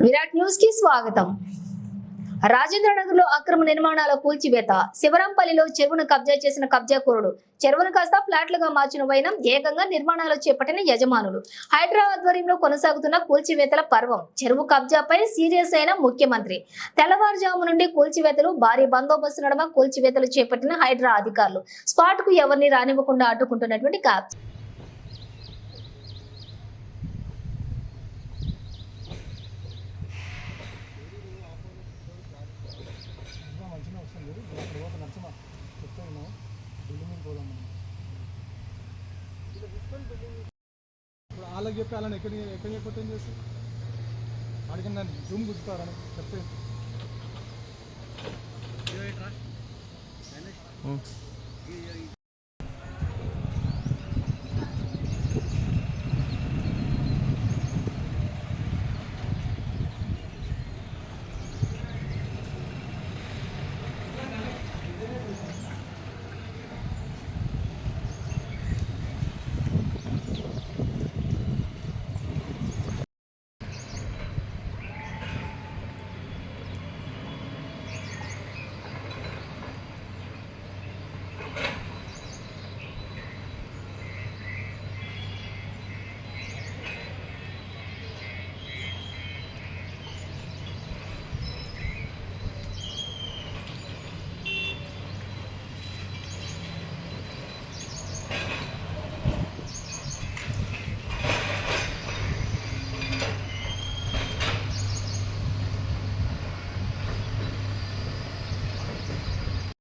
Virat news కి స్వాగతం. రాజేంద్రనగర్ లో అక్రమ నిర్మాణాల కూల్చివేత. శివరాంపల్లిలో చెరువును కబ్జా చేసిన కబ్జాకోరుడు చెరువును కాస్త ఫ్లాట్లుగా మార్చిన వైనం. ఏకంగా నిర్మాణాలు చేపట్టిన యజమానులు. హైదరాబాద్ ఆధ్వర్యంలో కొనసాగుతున్న కూల్చివేతల పర్వం. చెరువు కబ్జాపై సీరియస్ అయిన ముఖ్యమంత్రి. తెల్లవారుజాము నుండి కూల్చివేతలు, భారీ బందోబస్తు నడుమ కూల్చివేతలు చేపట్టిన హైడ్రా అధికారులు. స్పాట్ కు ఎవరిని రానివ్వకుండా అడ్డుకుంటున్నటువంటి కాప్స్. ఇప్పుడు వాళ్ళకి చెప్పి వాళ్ళని ఎక్కడ చెప్పి ఏం చేసి అడిగిన నన్ను జూమ్ గుర్తారని చెప్తే